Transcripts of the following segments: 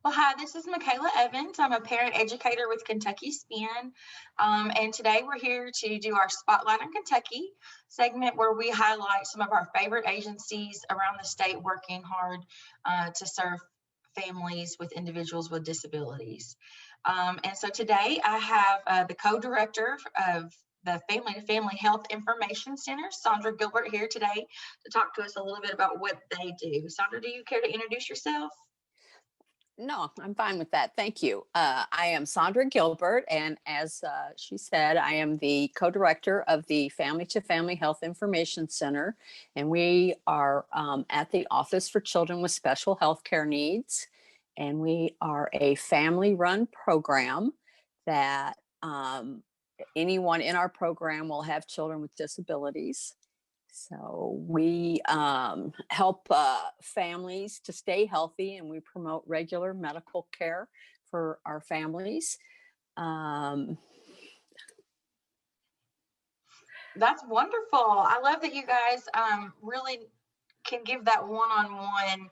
Well, hi, this is Michaela Evans. I'm a parent educator with Kentucky SPIN. And today we're here to do our Spotlight on Kentucky segment where we highlight some of our favorite agencies around the state working hard to serve families with individuals with disabilities. And so today I have the co director of the Family to Family Health Information Center, Sandra Gilbert, here today to talk to us a little bit about what they do. Sandra, do you care to introduce yourself? No, I'm fine with that. Thank you. I am Sandra Gilbert, and as she said, I am the co-director of the Family to Family Health Information Center, and we are at the Office for Children with Special Health Care Needs, and we are a family-run program that anyone in our program will have children with disabilities. So we help families to stay healthy, and we promote regular medical care for our families. Um, That's wonderful. I love that you guys really can give that one-on-one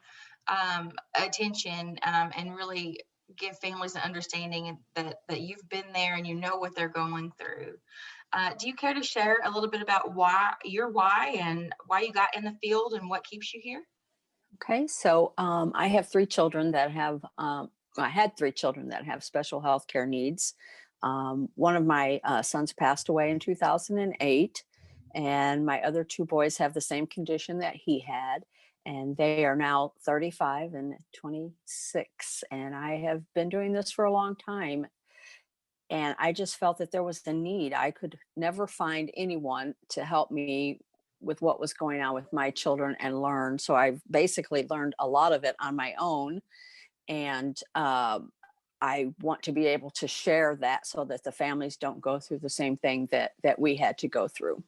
attention and really give families an understanding that you've been there and you know what they're going through. Do you care to share a little bit about why and why you got in the field and what keeps you here? okay, so I have three children that have. I had three children that have special health care needs. One of my sons passed away in 2008, and my other two boys have the same condition that he had, and they are now 35 and 26. And I have been doing this for a long time, and I just felt that there was a need. I could never find anyone to help me with what was going on with my children and learn. So I've basically learned a lot of it on my own. And I want to be able to share that so that the families don't go through the same thing that we had to go through.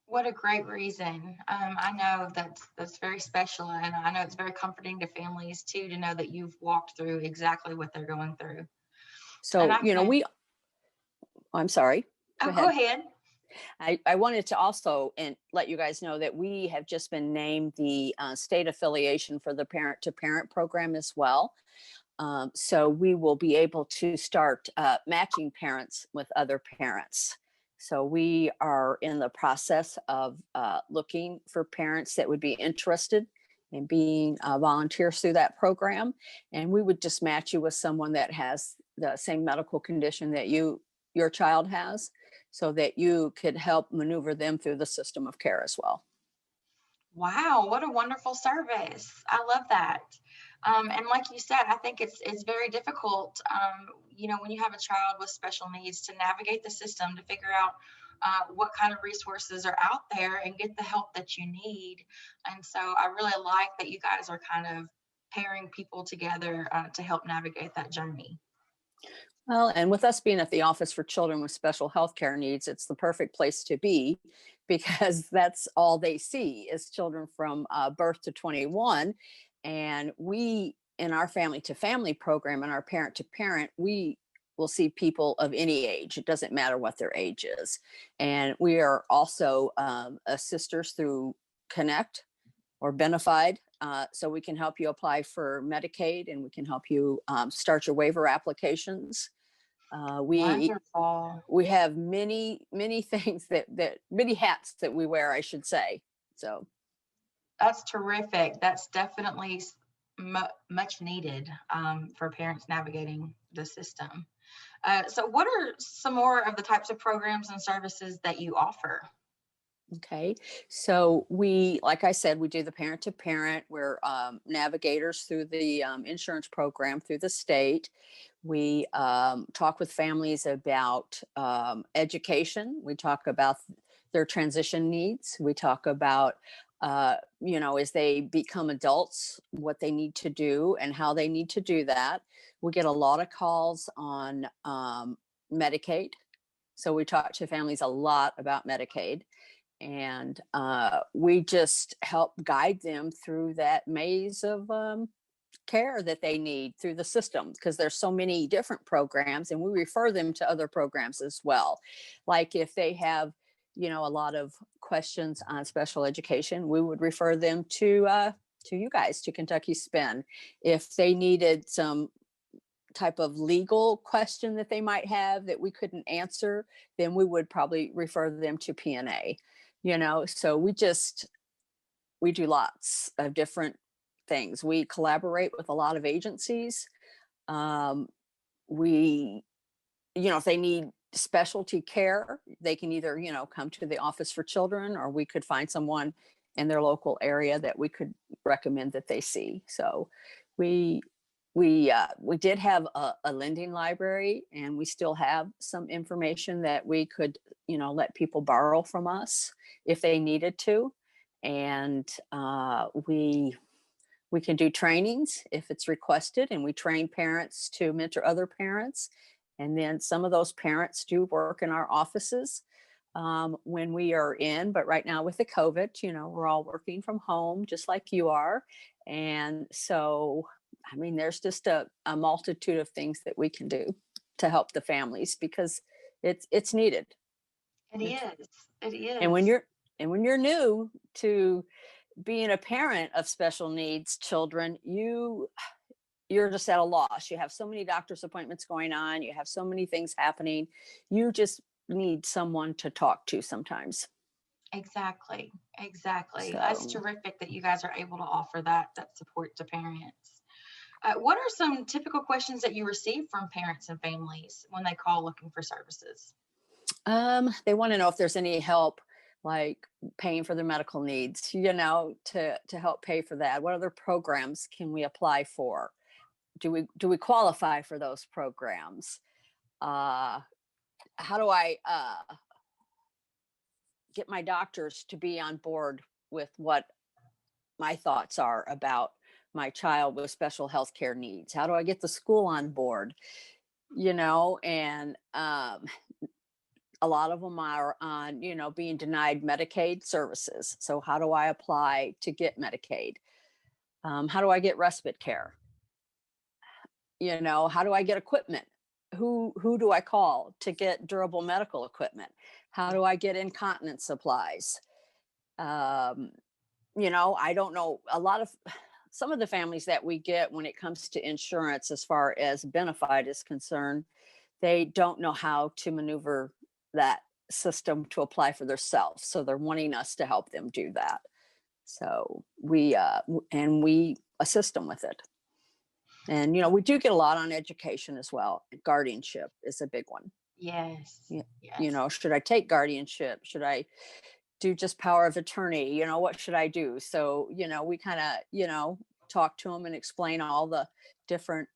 What a great reason. I know that's very special, and I know it's very comforting to families too to know that you've walked through exactly what they're going through. And So, I can, I'm sorry, go oh, go ahead. ahead. I wanted to also and let you guys know that we have just been named the state affiliation for the parent to parent program as well. So we will be able to start matching parents with other parents. So we are in the process of looking for parents that would be interested in being volunteers through that program. And we would just match you with someone that has the same medical condition that your child has, so that you could help maneuver them through the system of care as well. Wow, what a wonderful service. I love that. And like you said, I think it's very difficult, when you have a child with special needs to navigate the system to figure out what kind of resources are out there and get the help that you need. And so I really like that you guys are kind of pairing people together to help navigate that journey. Well, and with us being at the Office for Children with Special Health Care Needs, it's the perfect place to be because that's all they see is children from birth to 21. And we, in our family to family program and our parent to parent, we will see people of any age. It doesn't matter what their age is. And we are also assisters through Connect or Benefied. So we can help you apply for Medicaid, and we can help you start your waiver applications. We Wonderful. we have many things that many hats that we wear, I should say. So That's terrific. That's definitely much needed for parents navigating the system. So, what are some more of the types of programs and services that you offer? okay, so we, like I said, we do the parent to parent. We're navigators through the insurance program through the state. We talk with families about education. We talk about their transition needs. We talk about, as they become adults, what they need to do and how they need to do that. We get a lot of calls on Medicaid. So we talk to families a lot about Medicaid, and we just help guide them through that maze of care that they need through the system, because there's so many different programs, and we refer them to other programs as well. Like if they have a lot of questions on special education, we would refer them to to you guys, to Kentucky Spin. If they needed some type of legal question that they might have that we couldn't answer, then we would probably refer them to PNA, so we do lots of different things. We collaborate with a lot of agencies. We if they need specialty care, they can either come to the Office for Children, or we could find someone in their local area that we could recommend that they see. So we we did have a lending library, and we still have some information that we could let people borrow from us if they needed to. And we can do trainings if it's requested, and we train parents to mentor other parents. And then some of those parents do work in our offices when we are in. But right now with the COVID, we're all working from home just like you are. And so, I mean, there's just a multitude of things that we can do to help the families, because it's needed. It is. It And is. when you're new to being a parent of special needs children, you're just at a loss. You have so many doctor's appointments going on, you have so many things happening. You just need someone to talk to sometimes. Exactly. Exactly. That's So, terrific that you guys are able to offer that support to parents. What are some typical questions that you receive from parents and families when they call looking for services? they want to know if there's any help, like paying for their medical needs, to help pay for that. What other programs can we apply for? Do we qualify for those programs? Uh, how do I get my doctors to be on board with what my thoughts are about my child with special health care needs? How do I get the school on board? And a lot of them are on, being denied Medicaid services. So how do I apply to get Medicaid? How do I get respite care? How do I get equipment? Who do I call to get durable medical equipment? How do I get incontinence supplies? Um, I don't know. Some of the families that we get when it comes to insurance, as far as Benefit is concerned, they don't know how to maneuver that system to apply for themselves. So they're wanting us to help them do that. So we assist them with it. And we do get a lot on education as well. Guardianship is a big one. Yes. Yeah. Yes. Should I take guardianship? Should I do just power of attorney? What should I do? So, we kind of, talk to them and explain all the different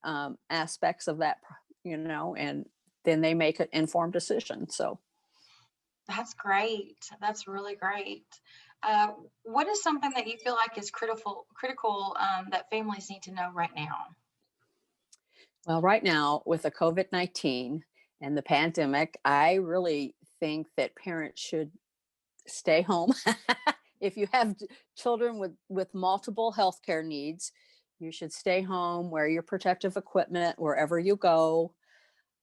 aspects of that, and then they make an informed decision. So, That's great. That's really great. Uh, what is something that you feel like is critical that families need to know right now? well, right now with the COVID-19 and the pandemic, I really think that parents should stay home. If you have children with multiple healthcare needs, you should stay home, wear your protective equipment wherever you go.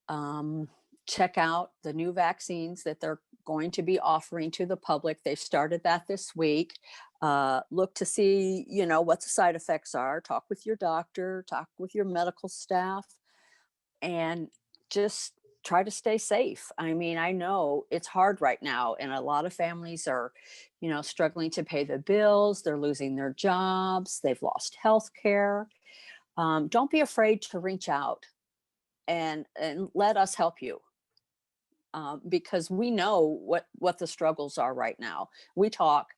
um, Check out the new vaccines that they're going to be offering to the public. They've started that this week. Look to see what the side effects are. Talk with your doctor, talk with your medical staff, and just try to stay safe. I mean, I know it's hard right now, and a lot of families are, struggling to pay the bills. They're losing their jobs. They've lost health care. Don't be afraid to reach out and let us help you, because we know what the struggles are right now. We talk.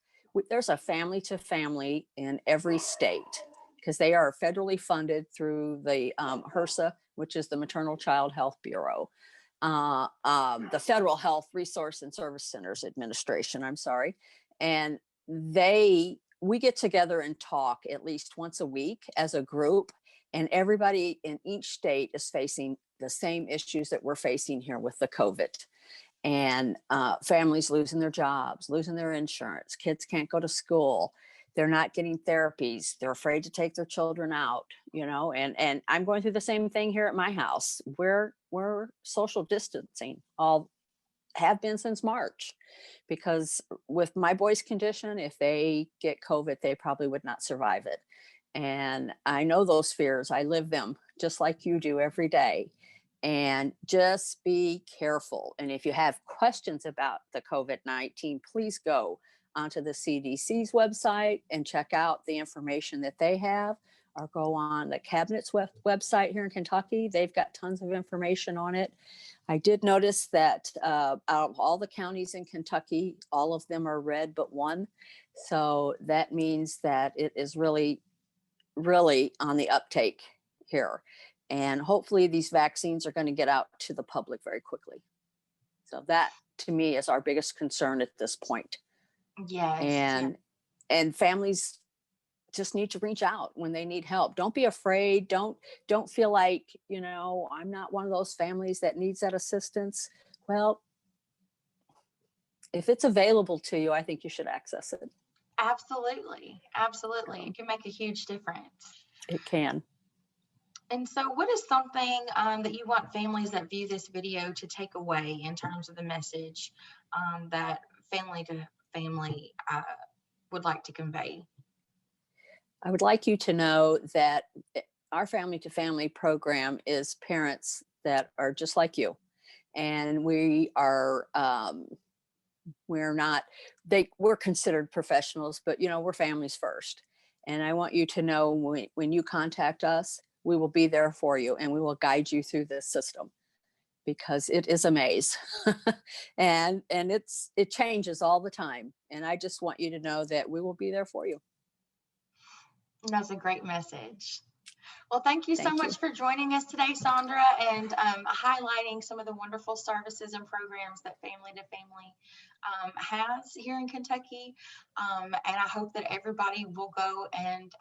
There's a family to family in every state, because they are federally funded through the HRSA, which is the Maternal Child Health Bureau, the Federal Health Resource and Service Centers Administration. I'm sorry, and we get together and talk at least once a week as a group, and everybody in each state is facing the same issues that we're facing here with the COVID. And families losing their jobs, losing their insurance, kids can't go to school, they're not getting therapies, they're afraid to take their children out, and I'm going through the same thing here at my house. We're social distancing have been since March, because with my boy's condition, if they get COVID, they probably would not survive it. And I know those fears. I live them just like you do every day. And just be careful. And if you have questions about the COVID-19, please go onto the CDC's website and check out the information that they have, or go on the cabinet's website here in Kentucky. They've got tons of information on it. I did notice that out of all the counties in Kentucky, all of them are red but one. So that means that it is really, really on the uptake here. And hopefully these vaccines are going to get out to the public very quickly. So that to me is our biggest concern at this point. Yes. And families just need to reach out when they need help. Don't be afraid. Don't feel like, I'm not one of those families that needs that assistance. Well, if it's available to you, I think you should access it. Absolutely. Absolutely. It can make a huge difference. It can. And so what is something that you want families that view this video to take away in terms of the message that family to family would like to convey? I would like you to know that our family to family program is parents that are just like you. And we're not, we're considered professionals, but we're families first. And I want you to know when you contact us, we will be there for you and we will guide you through this system, because it is a maze and it changes all the time. And I just want you to know that we will be there for you. That's a great message. Well, thank you so Thank you. much for joining us today, Sandra, and highlighting some of the wonderful services and programs that Family to Family has here in Kentucky. And I hope that everybody will go and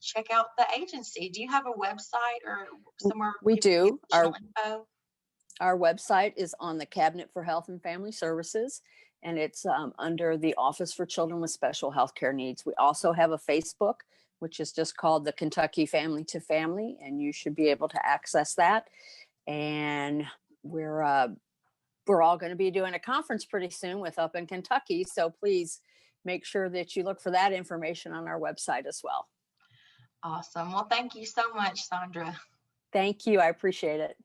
check out the agency. Do you have a website or somewhere? We do. Info? Our website is on the Cabinet for Health and Family Services, and it's under the Office for Children with Special Healthcare Needs. We also have a Facebook, which is just called the Kentucky Family to Family, and you should be able to access that. And we're all going to be doing a conference pretty soon with Up in Kentucky, so please make sure that you look for that information on our website as well. Awesome. Well, thank you so much, Sandra. Thank you. I appreciate it.